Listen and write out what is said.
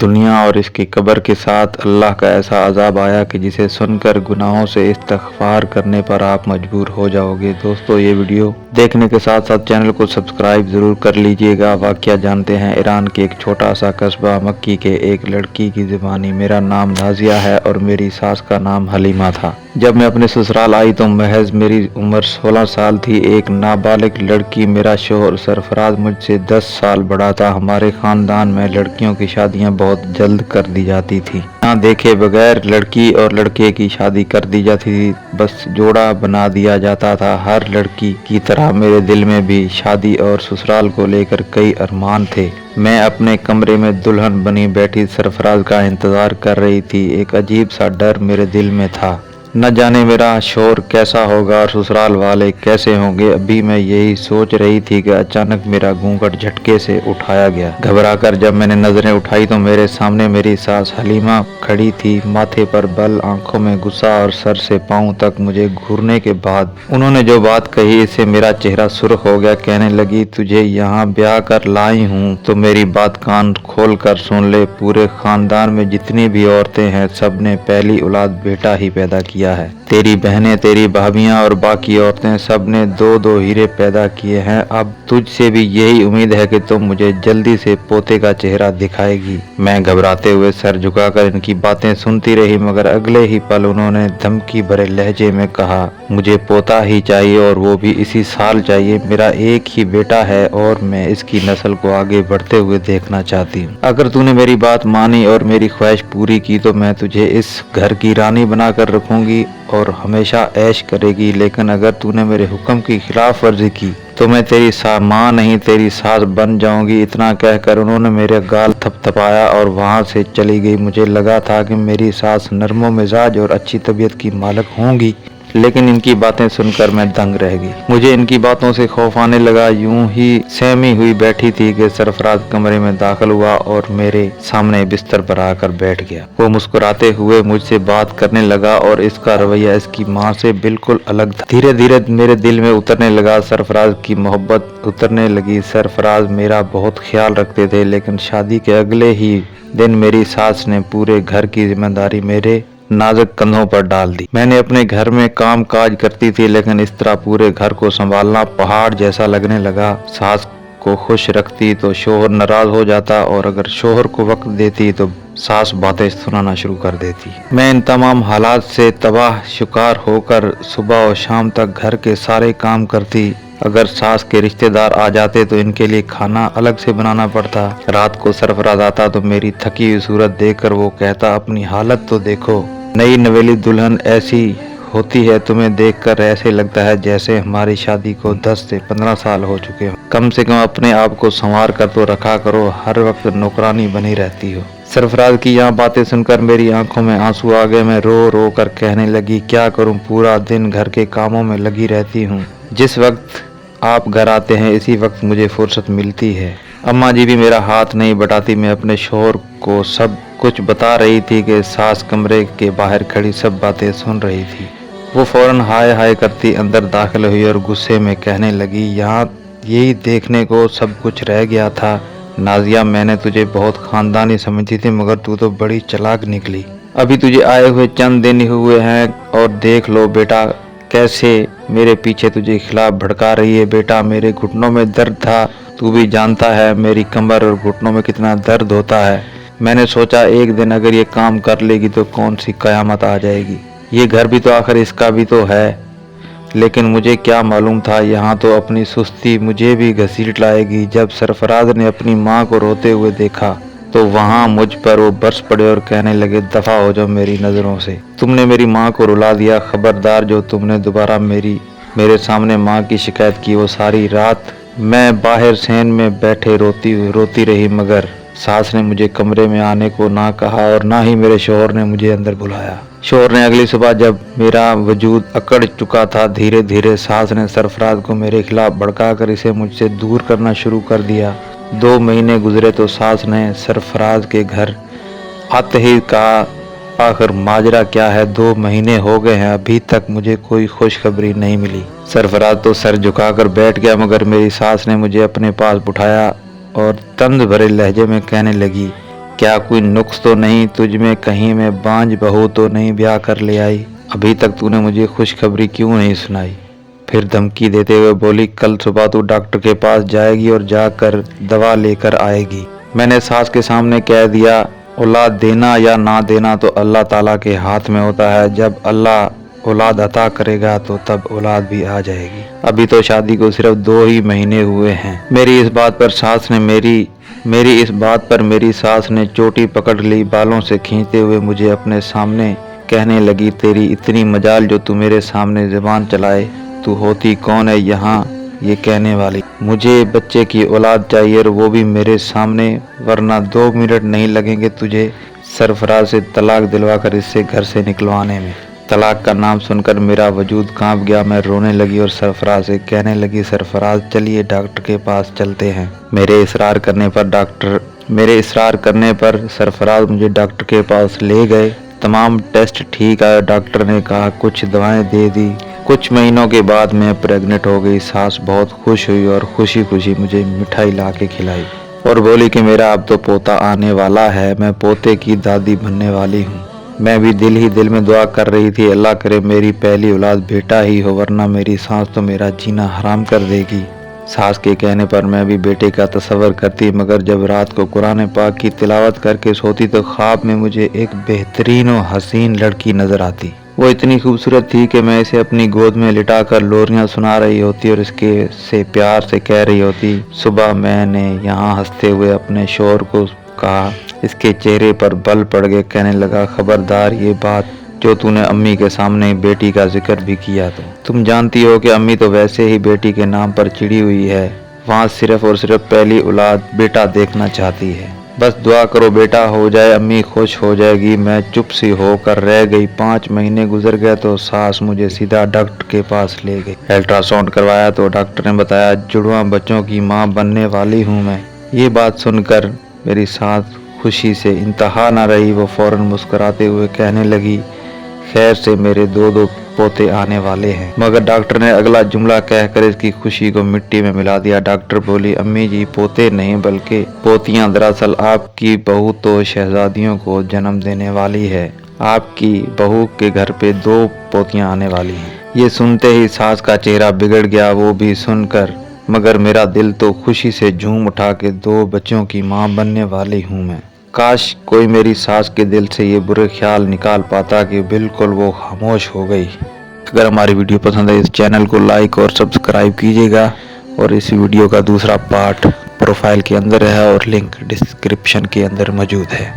दुनिया और इसकी कब्र के साथ अल्लाह का ऐसा अजाब आया कि जिसे सुनकर गुनाहों से इस्तिग़फ़ार करने पर आप मजबूर हो जाओगे। दोस्तों, ये वीडियो देखने के साथ साथ चैनल को सब्सक्राइब ज़रूर कर लीजिएगा। वाक़या जानते हैं। ईरान के एक छोटा सा कस्बा मक्की के एक लड़की की ज़ुबानी। मेरा नाम नाज़िया है और मेरी सास का नाम हलीमा था। जब मैं अपने ससुराल आई तो महज मेरी उम्र 16 साल थी। एक नाबालिग लड़की। मेरा शौहर सरफराज मुझसे 10 साल बड़ा था। हमारे ख़ानदान में लड़कियों की शादियां बहुत जल्द कर दी जाती थी। यहाँ देखे बगैर लड़की और लड़के की शादी कर दी जाती थी। बस जोड़ा बना दिया जाता था। हर लड़की की तरह मेरे दिल में भी शादी और ससुराल को लेकर कई अरमान थे। मैं अपने कमरे में दुल्हन बनी बैठी सरफराज का इंतज़ार कर रही थी। एक अजीब सा डर मेरे दिल में था। न जाने मेरा शौहर कैसा होगा और ससुराल वाले कैसे होंगे। अभी मैं यही सोच रही थी कि अचानक मेरा घूंघट झटके से उठाया गया। घबराकर जब मैंने नजरें उठाई तो मेरे सामने मेरी सास हलीमा खड़ी थी। माथे पर बल, आंखों में गुस्सा और सर से पांव तक मुझे घूरने के बाद उन्होंने जो बात कही, इससे मेरा चेहरा सुर्ख हो गया। कहने लगी, तुझे यहाँ ब्याह कर लाई हूँ तो मेरी बात कान खोल कर सुन ले। पूरे खानदान में जितनी भी औरतें हैं सब ने पहली औलाद बेटा ही पैदा किया है। तेरी बहनें, तेरी भाभियां और बाकी औरतें सब ने 2-2 हीरे पैदा किए हैं। अब तुझसे भी यही उम्मीद है कि तुम मुझे जल्दी से पोते का चेहरा दिखाएगी। मैं घबराते हुए सर झुकाकर इनकी बातें सुनती रही, मगर अगले ही पल उन्होंने धमकी भरे लहजे में कहा, मुझे पोता ही चाहिए और वो भी इसी साल चाहिए। मेरा एक ही बेटा है और मैं इसकी नस्ल को आगे बढ़ते हुए देखना चाहती हूँ। अगर तूने मेरी बात मानी और मेरी ख्वाहिश पूरी की तो मैं तुझे इस घर की रानी बनाकर रखूंगी और हमेशा ऐश करेगी। लेकिन अगर तूने मेरे हुक्म की खिलाफ वर्जी की तो मैं तेरी माँ नहीं तेरी सास बन जाऊंगी। इतना कहकर उन्होंने मेरे गाल थपथपाया और वहां से चली गई। मुझे लगा था कि मेरी सास नरमो मिजाज और अच्छी तबीयत की मालिक होंगी, लेकिन इनकी बातें सुनकर मैं दंग रह गई। मुझे इनकी बातों से खौफ आने लगा। यूं ही सहमी हुई बैठी थी कि सरफराज कमरे में दाखिल हुआ और मेरे सामने बिस्तर पर आकर बैठ गया। वो मुस्कुराते हुए मुझसे बात करने लगा और इसका रवैया इसकी माँ से बिल्कुल अलग था। धीरे धीरे मेरे दिल में उतरने लगा, सरफराज की मोहब्बत उतरने लगी। सरफराज मेरा बहुत ख्याल रखते थे, लेकिन शादी के अगले ही दिन मेरी सास ने पूरे घर की जिम्मेदारी मेरे नाजुक कंधों पर डाल दी। मैंने अपने घर में काम काज करती थी, लेकिन इस तरह पूरे घर को संभालना पहाड़ जैसा लगने लगा। सास को खुश रखती तो शोहर नाराज हो जाता और अगर शोहर को वक्त देती तो सास बातें सुनाना शुरू कर देती। मैं इन तमाम हालात से तबाह शिकार होकर सुबह और शाम तक घर के सारे काम करती। अगर सास के रिश्तेदार आ जाते तो इनके लिए खाना अलग से बनाना पड़ता। रात को सरफराज आता तो मेरी थकी हुई सूरत देखकर वो कहता, अपनी हालत तो देखो, नई नवेली दुल्हन ऐसी होती है, तुम्हें देखकर ऐसे लगता है जैसे हमारी शादी को 10 से 15 साल हो चुके हो। कम से कम अपने आप को संवार कर तो रखा करो, हर वक्त नौकरानी बनी रहती हो। सरफराज की यहाँ बातें सुनकर मेरी आंखों में आंसू आ गए। मैं रो रो कर कहने लगी, क्या करूँ, पूरा दिन घर के कामों में लगी रहती हूँ। जिस वक्त आप घर आते हैं इसी वक्त मुझे फुर्सत मिलती है। अम्मा जी भी मेरा हाथ नहीं बटाती। मैं अपने शौहर को सब कुछ बता रही थी कि सास कमरे के बाहर खड़ी सब बातें सुन रही थी। वो फौरन हाय हाय करती अंदर दाखिल हुई और गुस्से में कहने लगी, यहाँ यही देखने को सब कुछ रह गया था। नाज़िया, मैंने तुझे बहुत खानदानी समझती थी, मगर तू तो बड़ी चालाक निकली। अभी तुझे आए हुए चंद दिन हुए हैं और देख लो बेटा कैसे मेरे पीछे तुझे खिलाफ भड़का रही है। बेटा, मेरे घुटनों में दर्द था, तू भी जानता है मेरी कमर और घुटनों में कितना दर्द होता है। मैंने सोचा एक दिन अगर ये काम कर लेगी तो कौन सी कयामत आ जाएगी। ये घर भी तो आखिर इसका भी तो है। लेकिन मुझे क्या मालूम था यहाँ तो अपनी सुस्ती मुझे भी घसीट लाएगी। जब सरफराज ने अपनी माँ को रोते हुए देखा तो वहाँ मुझ पर वो बरस पड़े और कहने लगे, दफा हो जाओ मेरी नज़रों से, तुमने मेरी माँ को रुला दिया। खबरदार, जो तुमने दोबारा मेरे सामने माँ की शिकायत की। वो सारी रात मैं बाहर सहन में बैठे रोती रही, मगर सास ने मुझे कमरे में आने को ना कहा और ना ही मेरे शौहर ने मुझे अंदर बुलाया। शौहर ने अगली सुबह जब मेरा वजूद अकड़ चुका था, धीरे धीरे सास ने सरफराज को मेरे खिलाफ भड़काकर इसे मुझसे दूर करना शुरू कर दिया। 2 महीने गुजरे तो सास ने सरफराज के घर आते ही कहा, आखिर माजरा क्या है, 2 महीने हो गए हैं, अभी तक मुझे कोई खुशखबरी नहीं मिली। सरफराज तो सर झुकाकर बैठ गया, मगर मेरी सास ने मुझे अपने पास उठाया और तंज भरे लहजे में कहने लगी, क्या कोई नुक्स तो नहीं तुझ में, कहीं मैं बांझ बहू तो नहीं ब्याह कर ले आई, अभी तक तूने मुझे खुशखबरी क्यों नहीं सुनाई। फिर धमकी देते हुए बोली, कल सुबह तू डॉक्टर के पास जाएगी और जाकर दवा लेकर आएगी। मैंने सास के सामने कह दिया, औलाद देना या ना देना तो अल्लाह ताला के हाथ में होता है, जब अल्लाह औलाद अता करेगा तो तब औलाद भी आ जाएगी। अभी तो शादी को सिर्फ 2 ही महीने हुए हैं। मेरी इस बात पर मेरी सास ने चोटी पकड़ ली, बालों से खींचते हुए मुझे अपने सामने कहने लगी, तेरी इतनी मजाल जो तू मेरे सामने ज़बान चलाए, तू होती कौन है यहाँ ये कहने वाली। मुझे बच्चे की औलाद चाहिए और वो भी मेरे सामने, वरना 2 मिनट नहीं लगेंगे तुझे सरफराज से तलाक दिलवाकर इससे घर से निकलवाने में। तलाक का नाम सुनकर मेरा वजूद कांप गया। मैं रोने लगी और सरफराज से कहने लगी, सरफराज चलिए डॉक्टर के पास चलते हैं। मेरे इसरार करने पर सरफराज मुझे डॉक्टर के पास ले गए। तमाम टेस्ट ठीक आया। डॉक्टर ने कहा, कुछ दवाएं दे दी। कुछ महीनों के बाद मैं प्रेग्नेंट हो गई। सास बहुत खुश हुई और खुशी खुशी मुझे मिठाई ला के खिलाई और बोली कि मेरा अब तो पोता आने वाला है, मैं पोते की दादी बनने वाली हूँ। मैं भी दिल ही दिल में दुआ कर रही थी, अल्लाह करे मेरी पहली औलाद बेटा ही हो, वरना मेरी सास तो मेरा जीना हराम कर देगी। सास के कहने पर मैं भी बेटे का तस्वर करती, मगर जब रात को कुरान पाक की तिलावत करके सोती तो ख्वाब में मुझे एक बेहतरीन और हसीन लड़की नजर आती। वो इतनी खूबसूरत थी कि मैं इसे अपनी गोद में लिटाकर लोरियां सुना रही होती और इसके से प्यार से कह रही होती। सुबह मैंने यहाँ हंसते हुए अपने शोहर को कहा, इसके चेहरे पर बल पड़ गए। कहने लगा, खबरदार ये बात जो तूने अम्मी के सामने बेटी का जिक्र भी किया तो तुम जानती हो कि अम्मी तो वैसे ही बेटी के नाम पर चिड़ी हुई है, वहाँ सिर्फ और सिर्फ पहली औलाद बेटा देखना चाहती है। बस दुआ करो बेटा हो जाए, अम्मी खुश हो जाएगी। मैं चुप सी होकर रह गई। 5 महीने गुजर गए तो सास मुझे सीधा डॉक्टर के पास ले गई। अल्ट्रासाउंड करवाया तो डॉक्टर ने बताया, जुड़वा बच्चों की माँ बनने वाली हूँ मैं। ये बात सुनकर मेरी सास खुशी से इंतहा न रही। वो फौरन मुस्कुराते हुए कहने लगी, खैर से मेरे 2 पोते आने वाले हैं। मगर डॉक्टर ने अगला जुमला कहकर इसकी खुशी को मिट्टी में मिला दिया। डॉक्टर बोली, अम्मी जी पोते नहीं बल्कि पोतियां, दरअसल आपकी बहू तो शहजादियों को जन्म देने वाली है। आपकी बहू के घर पे 2 पोतियां आने वाली हैं। ये सुनते ही सास का चेहरा बिगड़ गया, वो भी सुनकर, मगर मेरा दिल तो खुशी से झूम उठा के 2 बच्चों की माँ बनने वाली हूँ मैं। काश कोई मेरी सास के दिल से ये बुरे ख्याल निकाल पाता कि बिल्कुल वो खामोश हो गई। अगर हमारी वीडियो पसंद है इस चैनल को लाइक और सब्सक्राइब कीजिएगा और इस वीडियो का दूसरा पार्ट प्रोफाइल के अंदर है और लिंक डिस्क्रिप्शन के अंदर मौजूद है।